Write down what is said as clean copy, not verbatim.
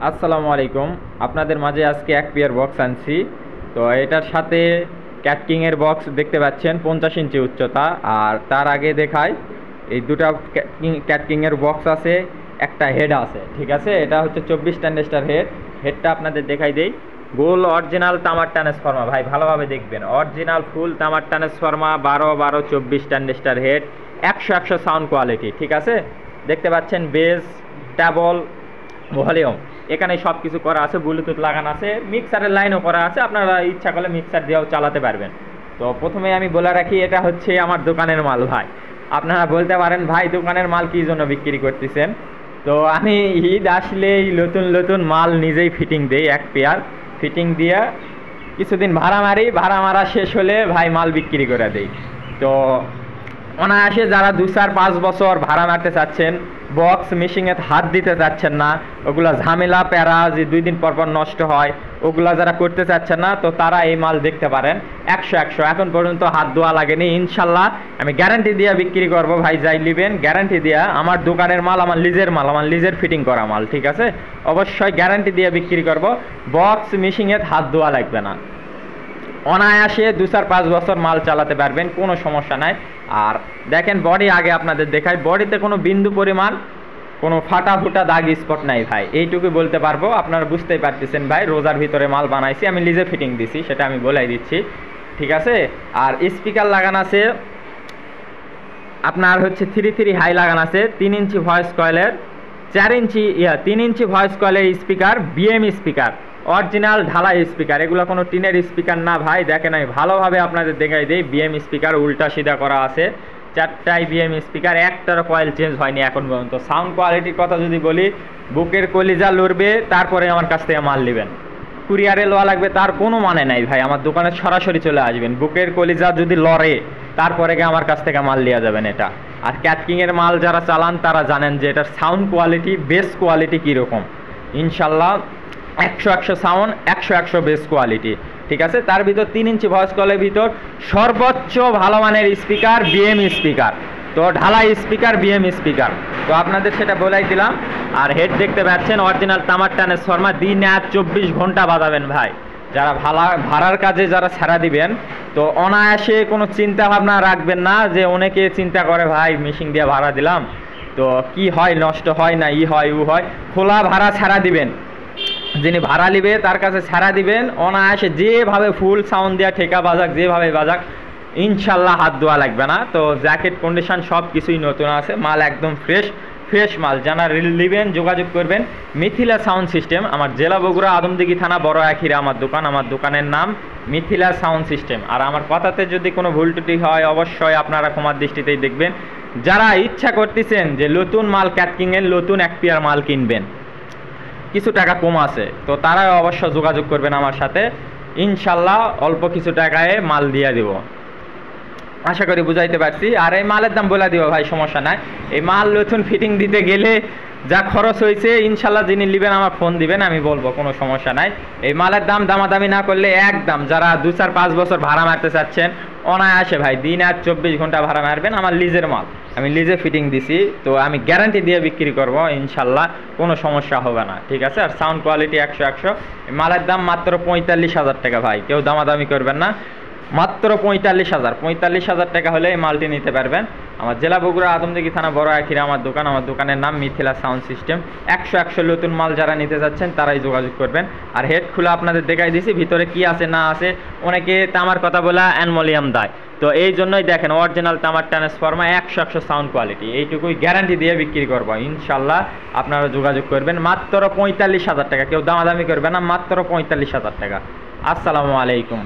আসসালামু আলাইকুম। আপনাদের মাঝে আজকে এক পেয়ার বক্স আনছি। তো এটার সাথে ক্যাটকিংয়ের বক্স দেখতে পাচ্ছেন 50 ইঞ্চি উচ্চতা। আর তার আগে দেখায় এই দুটা ক্যাটকিংয়ের বক্স আছে, একটা হেড আছে। ঠিক আছে, এটা হচ্ছে 24 ট্রানজিস্টার হেড। হেডটা আপনাদের দেখাই দেই। গোল অরিজিনাল তামার ট্রান্সফর্মার ভাই, ভালোভাবে দেখবেন। অরিজিনাল ফুল তামার transformer, 12-12-24 transistor head, 100 sound quality. ঠিক আছে, দেখতে পাচ্ছেন বেস, ট্যাবল, ভলিউম, এখানে সব কিছু করা আছে। ব্লুটুথ লাগানো আছে, মিক্সারের লাইনও করা আছে। আপনারা ইচ্ছা করলে মিক্সার দিয়েও চালাতে পারবেন। তো প্রথমে আমি বলে রাখি, এটা হচ্ছে আমার দোকানের মাল ভাই। আপনারা বলতে পারেন ভাই দোকানের মাল কী জন্য বিক্রি করতেছেন। তো আমি ঈদ আসলেই নতুন নতুন মাল নিজেই ফিটিং দিই, এক পেয়ার ফিটিং দিয়ে কিছুদিন ভাড়া মারি, ভাড়া মারা শেষ হলে ভাই মাল বিক্রি করে দেই। তো অনায়াসে যারা 2-4-5 বছর ভাড়া মারতে চাচ্ছেন, বক্স মেশিংয়ে হাত দিতে চাচ্ছেন না, ওগুলা ঝামেলা প্যারা যে 2 দিন পর পর নষ্ট হয়, ওগুলা যারা করতে চাচ্ছেন না, তো তারা এই মাল দেখতে পারেন। 100 এখন পর্যন্ত হাত ধোয়া লাগেনি। ইনশাল্লাহ আমি গ্যারান্টি দিয়ে বিক্রি করব ভাই, যাই নেবেন গ্যারান্টি দিয়া। আমার দোকানের মাল, আমার লিজের মাল, আমার লিজের ফিটিং করা মাল। ঠিক আছে, অবশ্যই গ্যারান্টি দিয়ে বিক্রি করব। বক্স মেশিংয়ে হাত ধোয়া লাগবে না, অনায়াসে 2-4-5 বছর মাল চালাতে পারবেন, কোনো সমস্যা নাই। আর দেখেন বডি আগে আপনাদের দেখাই, বডিতে কোনো বিন্দু পরিমাণ কোনো ফাটা ফুটা দাগ স্পট নাই ভাই, এইটুকু বলতে পারবো। আপনারা বুঝতেই পারতেছেন ভাই, রোজার ভিতরে মাল বানাইছি, আমি নিজে ফিটিং দিছি, সেটা আমি বলাই দিচ্ছি। ঠিক আছে, আর স্পিকার লাগানো আছে আপনার হচ্ছে 3 হাই লাগানো আছে, 3 ইঞ্চি ভয়েস কয়েলের, 3 ইঞ্চি ভয়েস কয়েলের স্পিকার, বিএম স্পিকার, অরিজিনাল ঢালাই স্পিকার। এগুলো কোনো টিনের স্পিকার না ভাই। দেখেন আমি ভালোভাবে আপনাদের দেখাই দিই, বিএম স্পিকার উল্টা সিধা করা আছে, 4টাই বিএম স্পিকার, একটারও কয়েল চেঞ্জ হয়নি এখন পর্যন্ত। সাউন্ড কোয়ালিটির কথা যদি বলি, বুকের কলিজা লড়বে তারপরে আমার কাছ থেকে মাল নেবেন। কুরিয়ারে লওয়া লাগবে তার কোনো মানে নাই ভাই, আমার দোকানে সরাসরি চলে আসবেন। বুকের কলিজা যদি লড়ে তারপরে গিয়ে আমার কাছ থেকে মাল নিয়ে যাবেন এটা। আর ক্যাটকিংয়ের মাল যারা চালান তারা জানেন যে এটার সাউন্ড কোয়ালিটি, বেস কোয়ালিটি কীরকম। ইনশাল্লাহ 100 সাউন্ড, 100 বেস কোয়ালিটি। ঠিক আছে, তার ভিতর 3 ইঞ্চি ভয়েস কলের ভিতর সর্বোচ্চ ভালো মানের স্পিকার, বিএম স্পিকার। তো ঢালাই স্পিকার, বিএম স্পিকার, তো আপনাদের সেটা বলাই দিলাম। আর হেড দেখতে পাচ্ছেন অরিজিনাল তামার ট্রান্সফর্মার, দিন আর 24 ঘন্টা বাজাবেন ভাই। যারা ভাড়ার কাজে যারা ছাড়া দিবেন, তো অনায়াসে কোনো চিন্তা ভাবনা রাখবেন না। যে অনেকে চিন্তা করে ভাই মেশিন দিয়ে ভাড়া দিলাম তো কি হয়, নষ্ট হয় না, ই হয় উ হয়। খোলা ভাড়া ছাড়া দিবেন, যিনি ভাড়া নিবে তার কাছে ছাড়া দিবেন, অনায়াসে যেভাবে ফুল সাউন্ড দেওয়া ঠেকা বাজাক, যেভাবে বাজাক, ইনশাল্লাহ হাত ধোয়া লাগবে না। তো জ্যাকেট কন্ডিশন সব কিছুই নতুন আছে, মাল একদম ফ্রেশ মাল। যারা নেবেন যোগাযোগ করবেন। মিথিলা সাউন্ড সিস্টেম, আমার জেলা বগুড়া, আদমদিঘি থানা, বড় আখিরা আমার দোকান। আমার দোকানের নাম মিথিলা সাউন্ড সিস্টেম। আর আমার কথাতে যদি কোনো ভুল ত্রুটি হয় অবশ্যই আপনারা ক্ষমার দৃষ্টিতেই দেখবেন। যারা ইচ্ছা করতেছেন যে নতুন মাল ক্যাটকিংয়ের নতুন এক পেয়ার মাল কিনবেন, কিছু টাকা কম আছে, তো তারা অবশ্য যোগাযোগ করবেন আমার সাথে। ইনশাল্লাহ অল্প কিছু টাকায় মাল দিয়ে দিব, আশা করি বুঝাইতে পারছি। আর এই মালের দাম বলে দিব ভাই, সমস্যা নাই। এই মাল নতুন ফিটিং দিতে গেলে যা খরচ হয়েছে, ইনশাল্লাহ যিনি নেবেন আমার ফোন দিবেন, আমি বলবো, কোনো সমস্যা নাই। এই মালের দাম দামাদামি না করলে একদম, যারা 2-4-5 বছর ভাড়া মারতে চাচ্ছেন অনায়াসে ভাই, দিন আর 24 ঘন্টা ভাড়া মারবেন। আমার লিজের মাল, আমি লিজে ফিটিং দিছি, তো আমি গ্যারান্টি দিয়ে বিক্রি করবো, ইনশাল্লাহ কোনো সমস্যা হবে না। ঠিক আছে, আর সাউন্ড কোয়ালিটি 100। মালের দাম মাত্র 45,000 টাকা ভাই, কেউ দামাদামি করবেন না। মাত্র 45,000 টাকা হলে এই মালটি নিতে পারবেন। আমার জেলা বগুড়া, আদমদিঘি থানা, বড় আখিরা আমার দোকান। আমার দোকানের নাম মিথিলা সাউন্ড সিস্টেম। 100 নতুন মাল যারা নিতে যাচ্ছেন তারাই যোগাযোগ করবেন। আর হেড খুলে আপনাদের দেখাই দিয়েছি ভিতরে কি আছে না আছে। অনেকে তামার কথা বলে অ্যানমোনিয়াম দেয়, তো এই জন্যই দেখেন অরিজিনাল তামার ট্রান্সফর্মার, 100 সাউন্ড কোয়ালিটি, এইটুকুই গ্যারান্টি দিয়ে বিক্রি করবো। ইনশাল্লাহ আপনারা যোগাযোগ করবেন। মাত্র 45,000 টাকা, কেউ দামাদামি করবে না, মাত্র 45,000 টাকা। আসসালামু আলাইকুম।